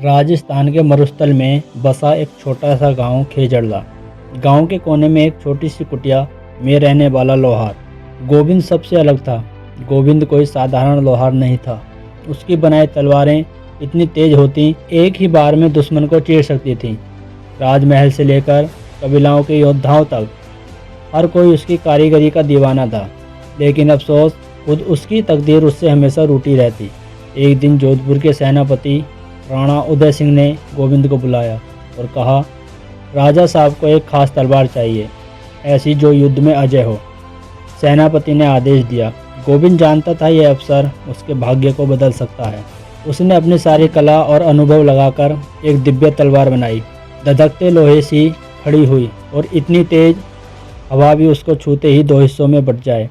राजस्थान के मरुस्थल में बसा एक छोटा सा गांव खेजड़ला। गांव के कोने में एक छोटी सी कुटिया में रहने वाला लोहार गोविंद सबसे अलग था। गोविंद कोई साधारण लोहार नहीं था। उसकी बनाई तलवारें इतनी तेज होती, एक ही बार में दुश्मन को चीर सकती थीं। राजमहल से लेकर कबीलाओं के योद्धाओं तक हर कोई उसकी कारीगरी का दीवाना था। लेकिन अफसोस, खुद उसकी तकदीर उससे हमेशा रूठी रहती। एक दिन जोधपुर के सेनापति राणा उदय सिंह ने गोविंद को बुलाया और कहा, राजा साहब को एक खास तलवार चाहिए, ऐसी जो युद्ध में अजय हो। सेनापति ने आदेश दिया। गोविंद जानता था यह अवसर उसके भाग्य को बदल सकता है। उसने अपनी सारी कला और अनुभव लगाकर एक दिव्य तलवार बनाई। धधकते लोहे सी खड़ी हुई और इतनी तेज हवा भी उसको छूते ही दो हिस्सों में बट जाए।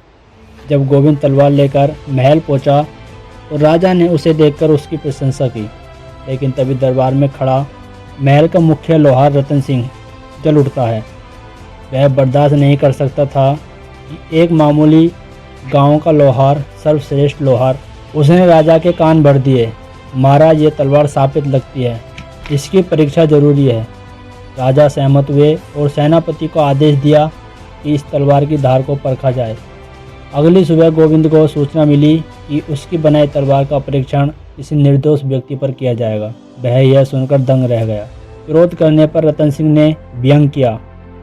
जब गोविंद तलवार लेकर महल पहुंचा तो राजा ने उसे देखकर उसकी प्रशंसा की। लेकिन तभी दरबार में खड़ा महल का मुखिया लोहार रतन सिंह जल उठता है। वह बर्दाश्त नहीं कर सकता था कि एक मामूली गांव का लोहार, सर्वश्रेष्ठ लोहार। उसने राजा के कान भर दिए। महाराज, ये तलवार साबित लगती है, इसकी परीक्षा जरूरी है। राजा सहमत हुए और सेनापति को आदेश दिया कि इस तलवार की धार को परखा जाए। अगली सुबह गोविंद को सूचना मिली कि उसकी बनाई तलवार का परीक्षण किसी निर्दोष व्यक्ति पर किया जाएगा। वह यह सुनकर दंग रह गया। क्रोध करने पर रतन सिंह ने व्यंग किया,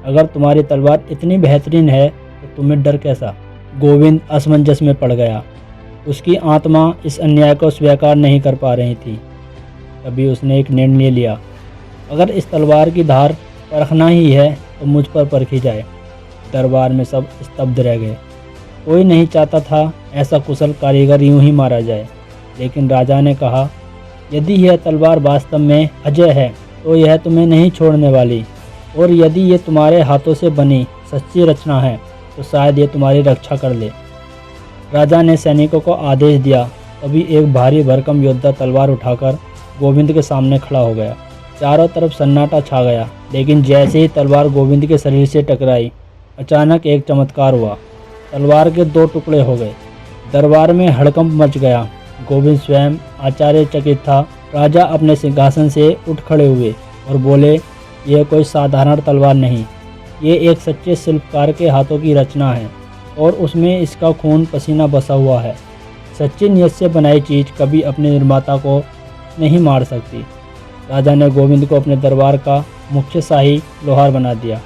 अगर तुम्हारी तलवार इतनी बेहतरीन है तो तुम्हें डर कैसा? गोविंद असमंजस में पड़ गया। उसकी आत्मा इस अन्याय को स्वीकार नहीं कर पा रही थी। तभी उसने एक निर्णय लिया, अगर इस तलवार की धार परखना ही है तो मुझ पर परखी जाए। दरबार में सब स्तब्ध रह गए। कोई नहीं चाहता था ऐसा कुशल कारीगर यूं ही मारा जाए। लेकिन राजा ने कहा, यदि यह तलवार वास्तव में अजय है तो यह तुम्हें नहीं छोड़ने वाली, और यदि ये तुम्हारे हाथों से बनी सच्ची रचना है तो शायद ये तुम्हारी रक्षा कर ले। राजा ने सैनिकों को आदेश दिया। तभी एक भारी भरकम योद्धा तलवार उठाकर गोविंद के सामने खड़ा हो गया। चारों तरफ सन्नाटा छा गया। लेकिन जैसे ही तलवार गोविंद के शरीर से टकराई, अचानक एक चमत्कार हुआ। तलवार के दो टुकड़े हो गए। दरबार में हड़कंप मच गया। गोविंद स्वयं आश्चर्यचकित था। राजा अपने सिंहासन से उठ खड़े हुए और बोले, यह कोई साधारण तलवार नहीं, ये एक सच्चे शिल्पकार के हाथों की रचना है और उसमें इसका खून पसीना बसा हुआ है। सच्ची नियत से बनाई चीज़ कभी अपने निर्माता को नहीं मार सकती। राजा ने गोविंद को अपने दरबार का मुख्य शाही लोहार बना दिया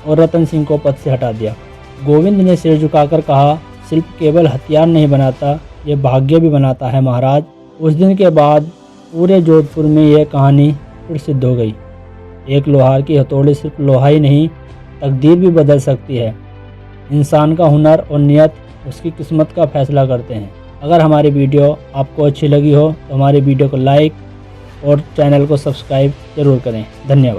और रतन सिंह को पद से हटा दिया। गोविंद ने सिर झुकाकर कहा, शिल्प केवल हथियार नहीं बनाता, ये भाग्य भी बनाता है महाराज। उस दिन के बाद पूरे जोधपुर में यह कहानी फिर सिद्ध हो गई। एक लोहार की हथौड़ी सिर्फ लोहा ही नहीं, तकदीर भी बदल सकती है। इंसान का हुनर और नियत उसकी किस्मत का फैसला करते हैं। अगर हमारी वीडियो आपको अच्छी लगी हो तो हमारी वीडियो को लाइक और चैनल को सब्सक्राइब जरूर करें। धन्यवाद।